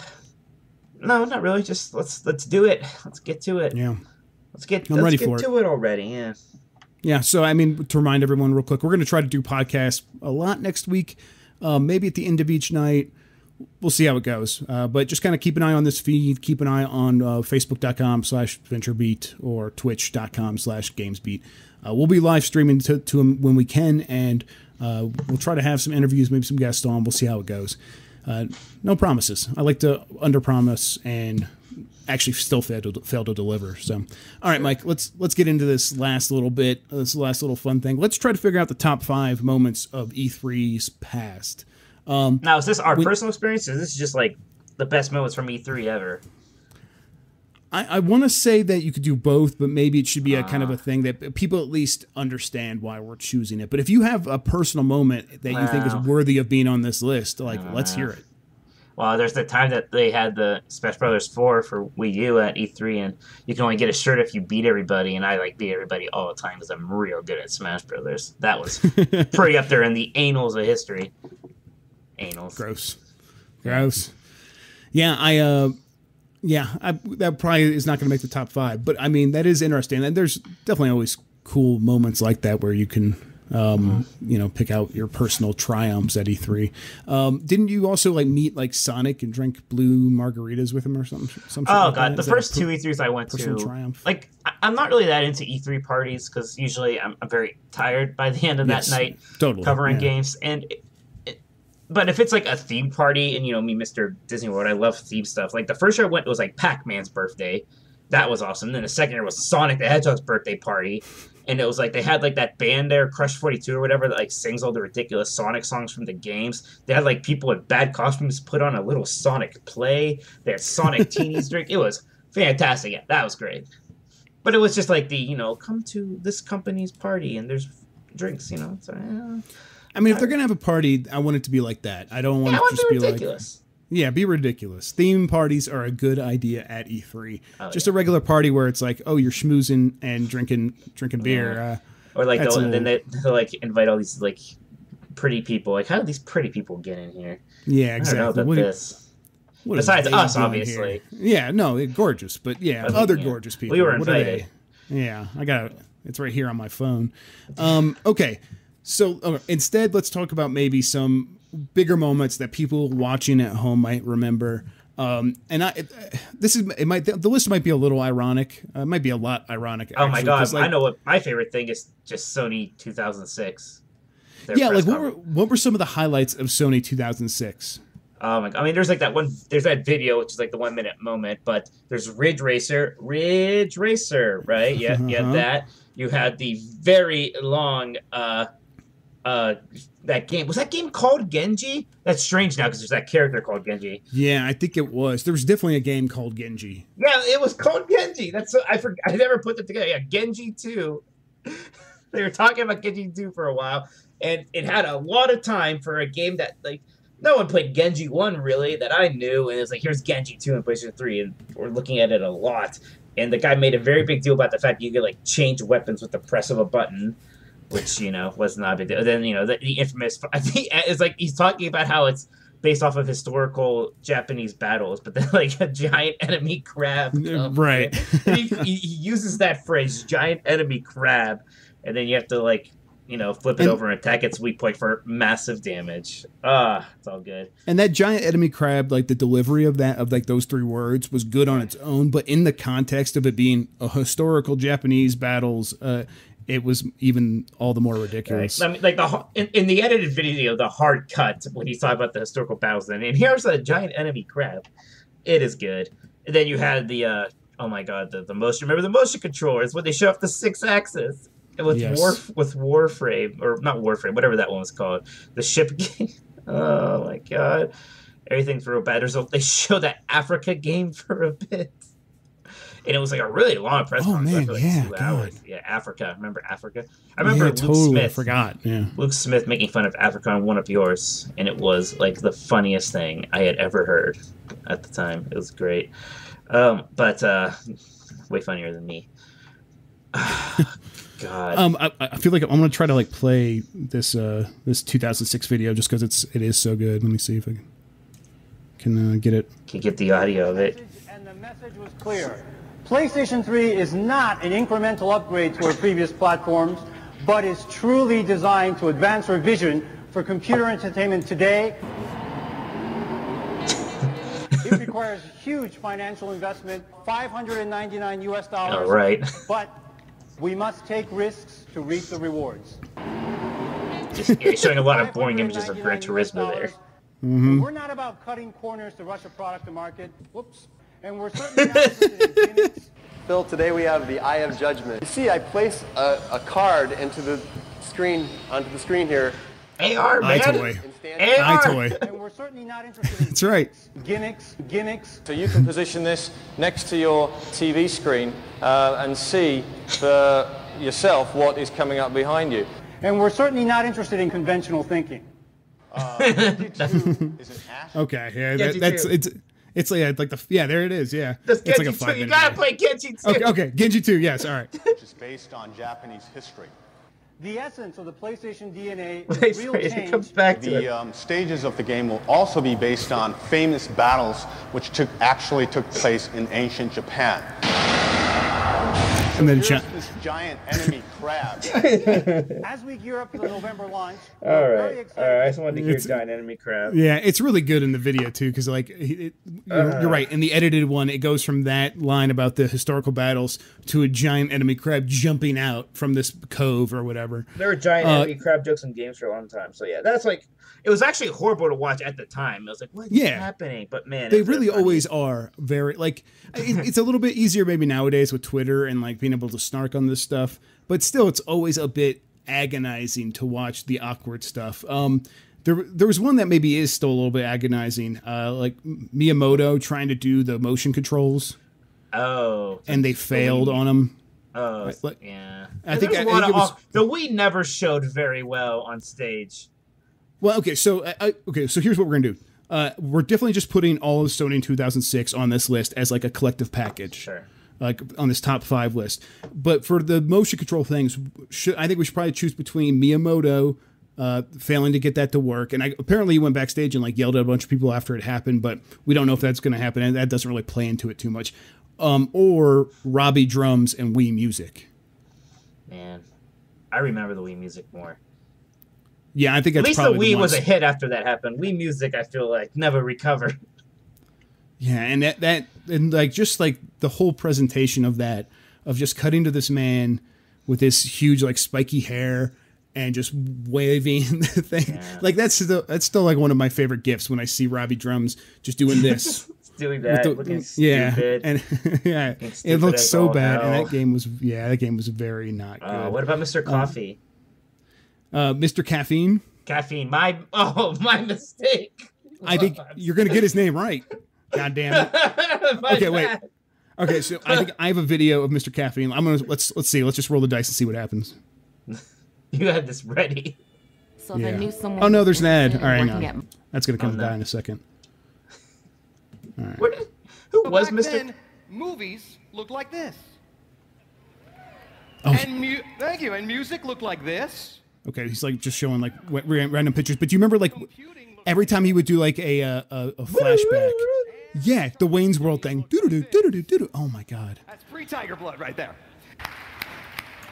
not really. Just let's do it. Let's get to it. Yeah. Let's get to it already. Yeah. Yeah. So, I mean, to remind everyone real quick, we're going to try to do podcasts a lot next week, maybe at the end of each night. We'll see how it goes. But just kind of keep an eye on this feed. Keep an eye on Facebook.com/VentureBeat or Twitch.com/GamesBeat. We'll be live streaming to them when we can, and we'll try to have some interviews, maybe some guests on. We'll see how it goes. No promises. I like to underpromise and actually still fail to deliver. So, all right, Mike, let's get into this last little bit, this last little fun thing. Let's try to figure out the top 5 moments of E3's past. Now, is this our personal experience, or is this just like the best moments from E3 ever? I want to say that you could do both, but maybe it should be a kind of a thing that people at least understand why we're choosing it. But if you have a personal moment that you think is worthy of being on this list, let's hear it. Well, there's the time that they had the Smash Brothers 4 for Wii U at E3, and you can only get a shirt if you beat everybody, and I beat everybody all the time because I'm real good at Smash Brothers. That was pretty up there in the annals of history. Anals. Gross. Yeah, that probably is not going to make the top 5, but I mean that is interesting, and there's definitely always cool moments like that where you can, pick out your personal triumphs at E3. Didn't you also meet Sonic and drink blue margaritas with him or something? Oh god, the first 2 E3s I went to, triumph? I'm not really that into E3 parties because usually I'm very tired by the end of that night, covering games and. But if it's a theme party and, me, Mr. Disney World, I love theme stuff. The first year I went was Pac-Man's birthday. That was awesome. Then the second year was Sonic the Hedgehog's birthday party. and it was like they had like that band there, Crush 42 or whatever, that like sings all the ridiculous Sonic songs from the games. They had like people in bad costumes put on a little Sonic play. They had Sonic teenies drink. It was fantastic. Yeah, that was great. But it was just like the, come to this company's party and there's drinks, So, I mean, if they're gonna have a party, I want it to be like that. I don't want it to just be ridiculous. Yeah, be ridiculous. Theme parties are a good idea at E3. Just a regular party where it's like, oh, you're schmoozing and drinking beer. Or like then they'll like invite all these like pretty people. Like, how did these pretty people get in here? Yeah, exactly. I don't know about this. Besides us, obviously. Yeah, no, gorgeous, but other gorgeous people. We were invited. Yeah, I got it. It's right here on my phone. Okay, so instead, let's talk about maybe some bigger moments that people watching at home might remember. The list might be a little ironic. It might be a lot ironic. Oh my god! I know what my favorite thing is. Just Sony 2006. Yeah, like what were some of the highlights of Sony 2006? Oh my god! I mean, there's like that one. There's that video, which is like the 1 minute moment. But there's Ridge Racer, right? Yeah, you had that. You had the very long that game. Was that game called Genji? That's strange now because there's that character called Genji. Yeah, I think it was. There was definitely a game called Genji. Yeah, it was called Genji. I forgot. I never put it together. Yeah, Genji 2. They were talking about Genji 2 for a while, and it had a lot of time for a game that like no one played Genji 1 really that I knew, and it's like here's Genji 2 and PlayStation 3, and we're looking at it a lot. And the guy made a very big deal about the fact you could like change weapons with the press of a button, which was not a big deal. Then the infamous. I think it's like he's talking about how it's based off of historical Japanese battles, but then like a giant enemy crab, right? He uses that phrase, giant enemy crab, and then you have to like flip it over and attack its weak point for massive damage. It's all good. And that giant enemy crab, like the delivery of that, of like those 3 words was good on its own, but in the context of it being a historical Japanese battles, it was even all the more ridiculous. Right. I mean, like in the edited video, the hard cut when he's talking about the historical battles, and here's a giant enemy crab. It is good. And then you had the oh my god, the motion. Remember the motion controllers when they show off the 6-axis with Warframe, or not Warframe, whatever that one was called. The ship game. Oh my god, everything's real bad. They show that Africa game for a bit. And it was like a really long press conference. Man, like 2 hours. Yeah, Africa. Remember Africa? I remember Luke Smith. I forgot. Yeah. Luke Smith making fun of Africa on One Up Yours. And it was like the funniest thing I had ever heard at the time. It was great. But way funnier than me. God. I feel like I'm going to try to like play this 2006 video just because it is so good. Let me see if I can get it. Can get the audio of it. And the message was clear. PlayStation 3 is not an incremental upgrade to our previous platforms, but is truly designed to advance our vision for computer entertainment today. It requires huge financial investment, $599 US. All right. But we must take risks to reap the rewards. Just showing a lot of boring images of Gran Turismo there. Mm-hmm. We're not about cutting corners to rush a product to market. Whoops. And we're certainly not interested in gimmicks. Phil, today we have the Eye of Judgment. You see, I place a card onto the screen here. AR, man. iToy. AR. And we're certainly not interested in That's right. Gimmicks. So you can position this next to your TV screen and see for yourself what is coming up behind you. And we're certainly not interested in conventional thinking. Okay, yeah, it's like there it is, yeah. That's it's Genji like a 5 2. You gotta play Genji 2. Okay, Genji 2, yes, all right. Which is based on Japanese history. The essence of the PlayStation DNA Wait, is real it change. comes back to The stages of the game will also be based on famous battles which actually took place in ancient Japan. And then Here's this giant enemy crab. As we gear up for the November launch, All we're right. very All excited. right. I just wanted to hear giant enemy crab. Yeah, it's really good in the video too, because like you're right. In the edited one, it goes from that line about the historical battles to a giant enemy crab jumping out from this cove or whatever. There were giant enemy crab jokes in games for a long time. So yeah, that's like it was actually horrible to watch at the time. I was like, what is happening? But man, they really always are very like it's a little bit easier maybe nowadays with Twitter and like being able to snark on this stuff. but still, it's always a bit agonizing to watch the awkward stuff. There was one that maybe is still a little bit agonizing, like Miyamoto trying to do the motion controls. Oh. And they failed on him. Oh, Right, yeah. I think it was, the Wii never showed very well on stage. Well, okay, so so here's what we're gonna do. We're definitely just putting all of Sony in 2006 on this list as like a collective package. Sure. Like on this top 5 list. But for the motion control things, I think we should probably choose between Miyamoto failing to get that to work, and apparently he went backstage and like yelled at a bunch of people after it happened, but we don't know if that's going to happen, and that doesn't really play into it too much. Or Robbie drums and Wii music. Man, I remember the Wii music more. Yeah, I think that's at least probably the Wii was a hit after that happened. Wii music, I feel like, never recovered. Yeah, and that and like just like the whole presentation of that, of just cutting to this man with this huge like spiky hair and just waving the thing. Yeah. Like that's still like one of my favorite gifs when I see Robbie drums just doing this. Doing that, looking stupid. And yeah, it looks so bad. And that game was very not good. What about Mr. Coffee? Mr. Caffeine. Caffeine. My mistake. I think you're gonna get his name right. God damn it. Okay, wait. Okay, so I think I have a video of Mr. Caffeine. Let's see. Let's just roll the dice and see what happens. You had this ready. So they knew someone. Oh no, there's an ad. All right, hang on. That's gonna come by in a second. All right. Who was Mr. Then, movies looked like this. Oh. And thank you. And music looked like this. Okay, he's like just showing like random pictures. But do you remember like every time he would do like a flashback? Yeah, the Wayne's World thing. Oh my God. That's pre-Tiger Blood right there.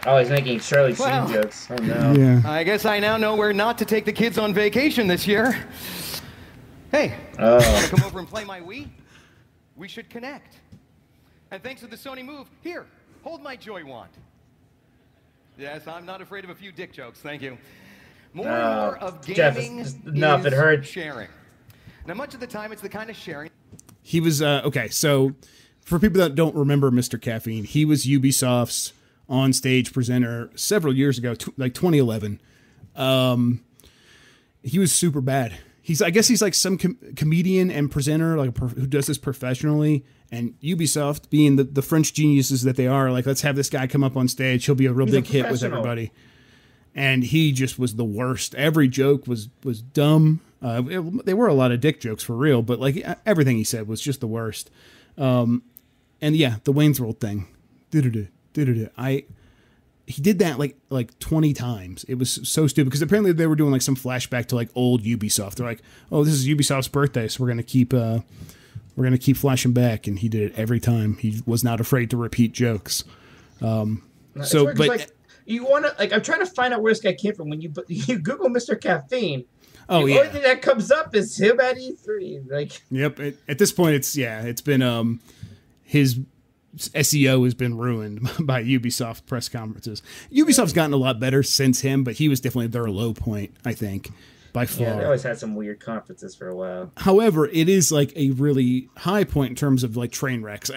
Oh, he's making Charlie Sheen jokes. Oh no. Yeah. I guess I now know where not to take the kids on vacation this year. Hey, want to come over and play my Wii? We should connect. And thanks to the Sony Move, here, hold my Joy Wand. Yes, I'm not afraid of a few dick jokes, thank you. More and more of gaming enough, it hurts. Sharing. Now, much of the time, it's the kind of sharing. He was, okay, so for people that don't remember Mr. Caffeine, he was Ubisoft's on-stage presenter several years ago, like 2011. He was super bad. I guess he's like some comedian and presenter, like who does this professionally. And Ubisoft, being the French geniuses that they are, like, let's have this guy come up on stage. He'll be a real big hit with everybody. And he just was the worst. Every joke was dumb. They were a lot of dick jokes for real, but like everything he said was just the worst. And yeah, the Wayne's World thing. He did that like 20 times. It was so stupid because apparently they were doing like some flashback to like old Ubisoft. They're like, oh, this is Ubisoft's birthday, so we're gonna keep flashing back, and he did it every time. He was not afraid to repeat jokes. But like, you want to like, I'm trying to find out where this guy came from. When you Google Mr. Caffeine, the only thing that comes up is him at E3. Like, yep. At this point, it's been his SEO has been ruined by Ubisoft press conferences. Ubisoft's gotten a lot better since him, but he was definitely their low point, I think, by far. Yeah, they always had some weird conferences for a while. However, it is like a really high point in terms of like train wrecks.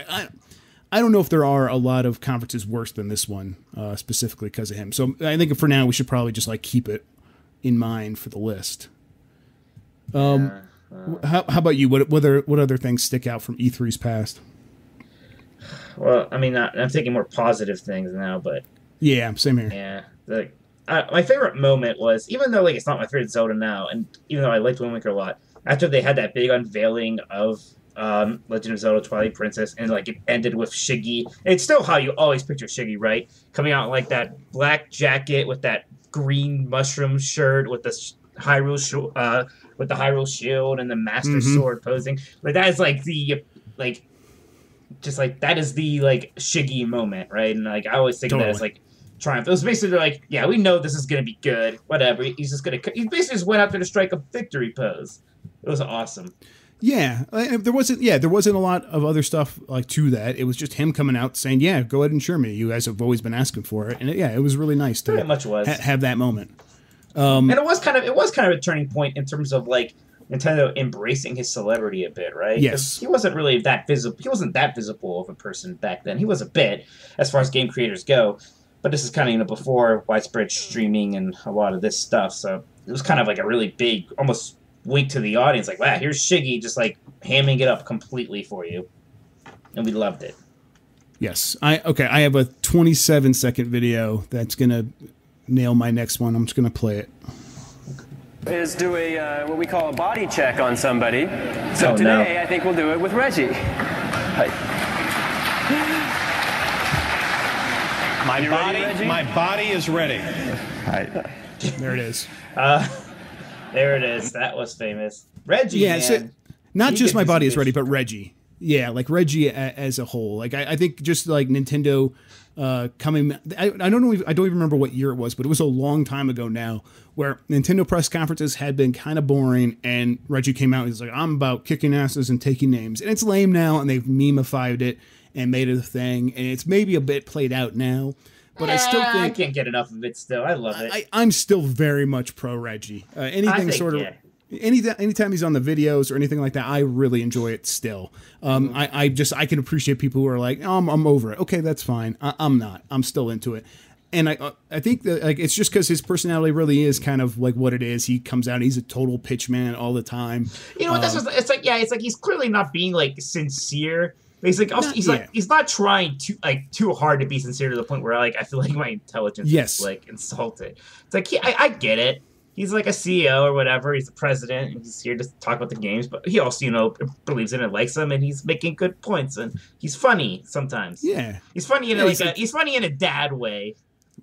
I don't know if there are a lot of conferences worse than this one, specifically because of him. So I think for now we should probably just like keep it in mind for the list. How about you? What other things stick out from E3's past? Well, I mean, I'm thinking more positive things now, but yeah, same here. Yeah, like my favorite moment was, even though like it's not my favorite Zelda now, and even though I liked Wind Waker a lot, after they had that big unveiling of Legend of Zelda: Twilight Princess, and like it ended with Shiggy. It's still how you always picture Shiggy, right? Coming out like that black jacket with that green mushroom shirt with the Hyrule shield and the Master Sword posing. Like that is like the just like that is the like Shiggy moment, right? And like I always think of that as like triumph. It was basically like, yeah, we know this is gonna be good. Whatever. He basically just went out there to strike a victory pose. It was awesome. Yeah, there wasn't a lot of other stuff like to that. It was just him coming out saying, "Yeah, go ahead and share me. You guys have always been asking for it." And it was really nice to have that moment. And it was kind of a turning point in terms of like Nintendo embracing his celebrity a bit, right? Yes. He wasn't really that visible. He wasn't that visible of a person back then. He was a bit, as far as game creators go. But this is kind of before widespread streaming and a lot of this stuff, so it was kind of like a really big, almost wink to the audience, like, wow, here's Shiggy just like hamming it up completely for you, and we loved it. Yes, I have a 27-second video that's gonna nail my next one. I'm just gonna play it. Is do a what we call a body check on somebody. So today, I think we'll do it with Reggie. Hi. My body is ready. Hi. There it is. There it is. That was famous. Reggie, yeah, man. So not just my body is ready, but Reggie. Yeah, like Reggie as a whole. Like I think just like Nintendo coming. I don't know. I don't even remember what year it was, but it was a long time ago now, where Nintendo press conferences had been kind of boring, and Reggie came out and he's like, "I'm about kicking asses and taking names," and it's lame now, and they've memeified it and made it a thing, and it's maybe a bit played out now. But I still think I can't get enough of it. Still, I love it. I'm still very much pro Reggie. Anything sort of. Yeah. Anytime he's on the videos or anything like that, I really enjoy it still. I can appreciate people who are like, oh, I'm over it. Okay, that's fine. I'm not. I'm still into it. And I think that like it's just because his personality really is kind of like what it is. He comes out, he's a total pitch man all the time. You know what? It's like he's clearly not being like sincere. But he's like also, he's not trying too hard to be sincere to the point where like I feel like my intelligence is like insulted. It's like I get it. He's like a CEO or whatever. He's the president, and he's here to talk about the games. But he also, believes in it, likes them, and he's making good points. And he's funny sometimes. Yeah, he's funny in he's funny in a dad way.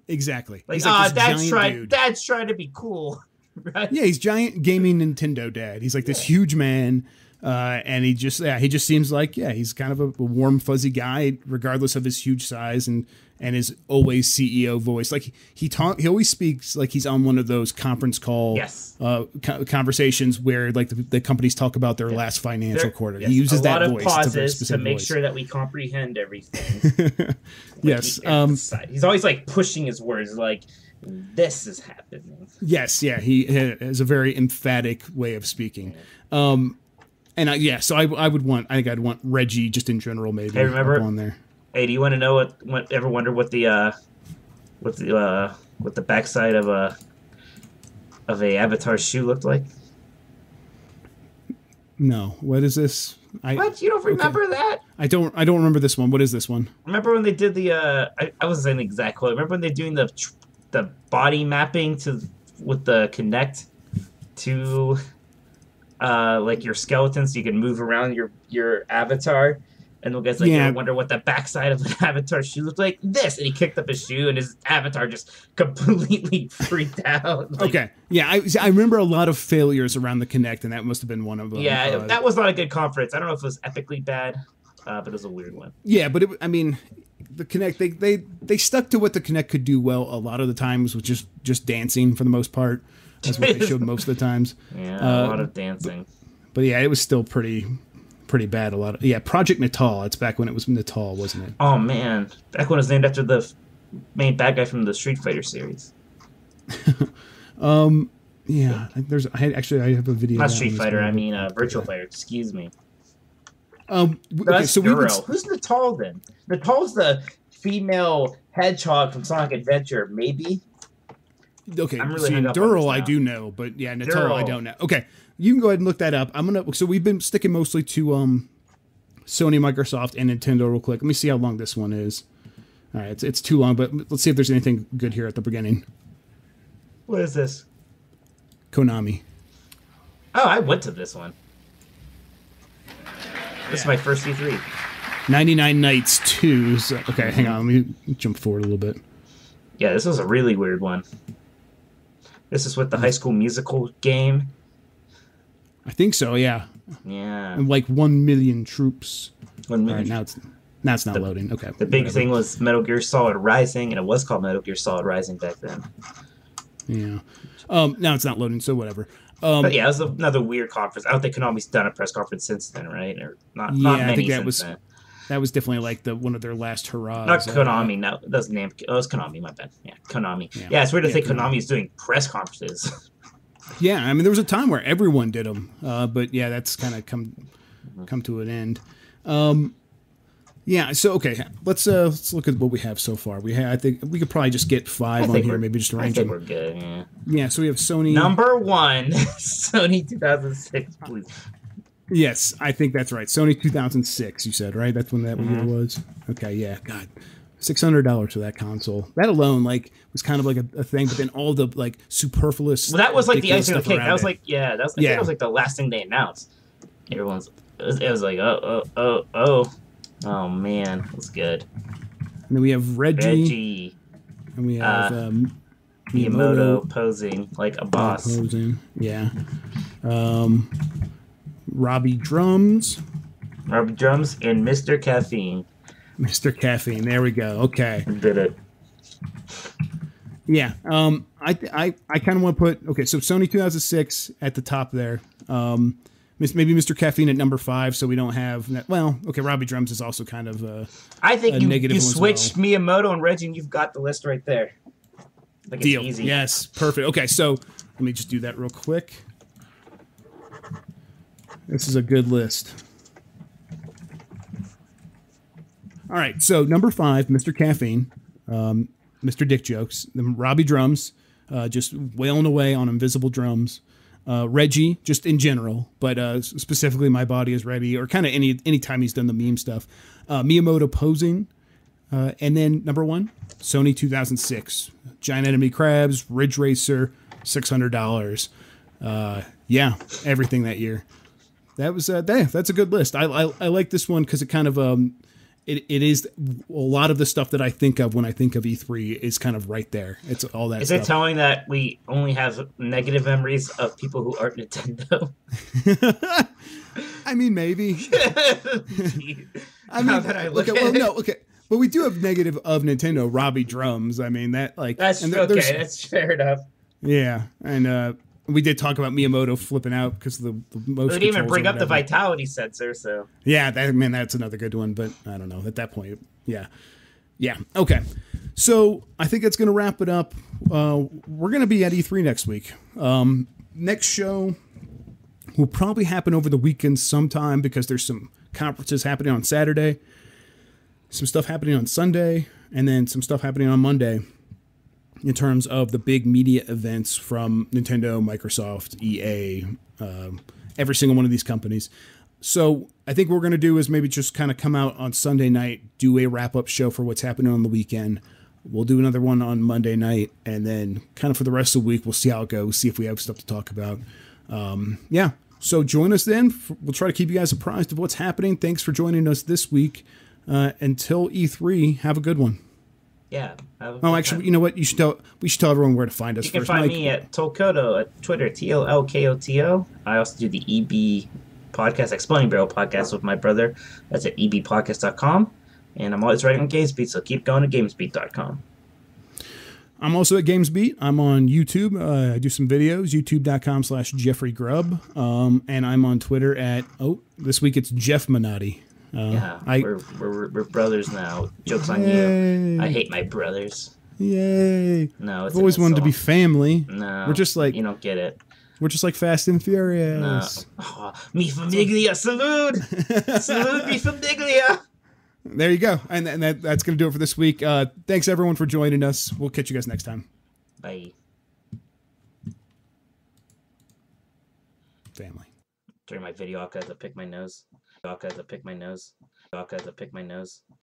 Exactly. Like, dad's trying to be cool. Right? Yeah, he's giant gaming Nintendo dad. He's like this huge man. And he just seems like he's kind of a warm fuzzy guy regardless of his huge size and his always CEO voice. Like he always speaks like he's on one of those conference call conversations where like the companies talk about their last financial quarter. He uses that voice. A lot of pauses to make sure that we comprehend everything. Yes. He's always like pushing his words like this is happening. Yes, yeah, he has a very emphatic way of speaking. And so I'd want Reggie just in general maybe. Hey, remember on there. Hey, do you want to know ever wonder what the backside of a Avatar shoe looked like? No. What is this? What? You don't remember that? I don't remember this one. What is this one? Remember when they did the I wasn't saying the exact quote. Remember when they're doing the body mapping with the Kinect to like your skeleton, so you can move around your avatar, and the guy's like, I wonder what the backside of the avatar shoe looked like. This, and he kicked up his shoe, and his avatar just completely freaked out. Like, okay, yeah, I remember a lot of failures around the Kinect, and that must have been one of them. Yeah, that was not a good conference. I don't know if it was epically bad, but it was a weird one. Yeah, but the Kinect, they stuck to what the Kinect could do well a lot of the times, which is just dancing for the most part. That's what they showed most of the times. Yeah, a lot of dancing. But yeah, it was still pretty bad. Project Natal. It's back when it was Natal, wasn't it? Oh man, back when it was named after the main bad guy from the Street Fighter series. Yeah, I have a video. Not Street Fighter. I mean, Virtual Fighter. Excuse me. Okay, so who's Natal then? Natal's the female hedgehog from Sonic Adventure, maybe. Okay, Dural I do know, but yeah, Natal I don't know. Okay, you can go ahead and look that up. So we've been sticking mostly to Sony, Microsoft, and Nintendo real quick. Let me see how long this one is. All right, it's too long, but let's see if there's anything good here at the beginning. What is this? Konami. Oh, I went to this one. This is my first E3. 99 Nights 2. So, okay, hang on. Let me jump forward a little bit. Yeah, this was a really weird one. This is with the High School Musical game. I think so, yeah. Yeah. And like 1 million troops. 1 million. All right, now it's not loading. Okay. The big thing was Metal Gear Solid Rising, and it was called Metal Gear Solid Rising back then. Yeah. Now it's not loading, so whatever. But yeah, it was another weird conference. I don't think Konami's done a press conference since then, right? Or not many I think since then. That was definitely like one of their last hurrahs. Not Konami. No, it doesn't name. Oh, it's Konami. My bad. Yeah, Konami. Yeah, it's weird to think Konami is doing press conferences. Yeah, I mean, there was a time where everyone did them, but yeah, that's kind of come to an end. Yeah. So okay, let's look at what we have so far. I think we could probably just get 5 on here, maybe just arrange them. We're good. Yeah. Yeah. So we have Sony number 1, Sony 2006, please. Yes, I think that's right. Sony 2006. You said right. That's when that year was. Okay. Yeah. God. $600 for that console. That alone, like, was kind of like a thing. But then all the like superfluous. Well, that was like the icing on the cake. That was like, yeah. That was, I think that was like the last thing they announced. It was like, oh man, it was good. And then we have Reggie. And we have Miyamoto posing like a boss. Posing, yeah. Robbie Drums. Robbie Drums and Mr. Caffeine. Mr. Caffeine. There we go. Okay. Did it. Yeah. I kind of want to put, okay, so Sony 2006 at the top there. Maybe Mr. Caffeine at number 5, so we don't have that. Well, okay, Robbie Drums is also kind of I think you switched well. Miyamoto and Reggie, and you've got the list right there. Like it's Deal. Easy. Yes, perfect. Okay, so let me just do that real quick. This is a good list. All right, so number 5, Mr. Caffeine, Mr. Dick Jokes, then Robbie Drums, just wailing away on invisible drums. Reggie, just in general, but specifically My Body Is Ready, or kind of any time he's done the meme stuff. Miyamoto posing, and then number 1, Sony 2006, Giant Enemy Crabs, Ridge Racer, $600. Yeah, everything that year. That was that's a good list. I like this one because it kind of it is a lot of the stuff that I think of when I think of E3 is kind of right there. It's all that. Is stuff. it telling that we only have negative memories of people who aren't Nintendo? I mean, maybe. I mean, okay. But we do have negative of Nintendo. Robbie Drums. I mean, that like that's okay. That's fair enough. Yeah, and we did talk about Miyamoto flipping out because the most. We didn't even bring up the vitality sensor, so. Yeah, that's another good one, but I don't know. At that point, yeah. Okay, so I think that's going to wrap it up. We're going to be at E3 next week. Next show will probably happen over the weekend sometime because there's some conferences happening on Saturday, some stuff happening on Sunday, and then some stuff happening on Monday. In terms of the big media events from Nintendo, Microsoft, EA, every single one of these companies. So I think what we're going to do is maybe just kind of come out on Sunday night, do a wrap-up show for what's happening on the weekend. We'll do another one on Monday night, and then kind of for the rest of the week, we'll see how it goes, see if we have stuff to talk about. Yeah, so join us then. We'll try to keep you guys apprised of what's happening. Thanks for joining us this week. Until E3, have a good one. Yeah. Oh, actually, you know what? We should tell everyone where to find us. You can find me at Tolkoto at Twitter, TLLKOTO. I also do the EB podcast, Exploding Barrel podcast with my brother. That's at ebpodcast.com. And I'm always writing on GamesBeat, so keep going to GamesBeat.com. I'm also at GamesBeat. I'm on YouTube. I do some videos, youtube.com/JeffreyGrubb. And I'm on Twitter at, this week it's Jeff Minotti. We're brothers now. Joke's on you. I hate my brothers. Yay. No, it's I've always wanted to be family. No. We're just like... You don't get it. We're just like Fast and Furious. No. Oh, mi famiglia, salute! Salute, mi famiglia! There you go. And that's going to do it for this week. Thanks, everyone, for joining us. We'll catch you guys next time. Bye. Family. During my video, I'll guys, I pick my nose.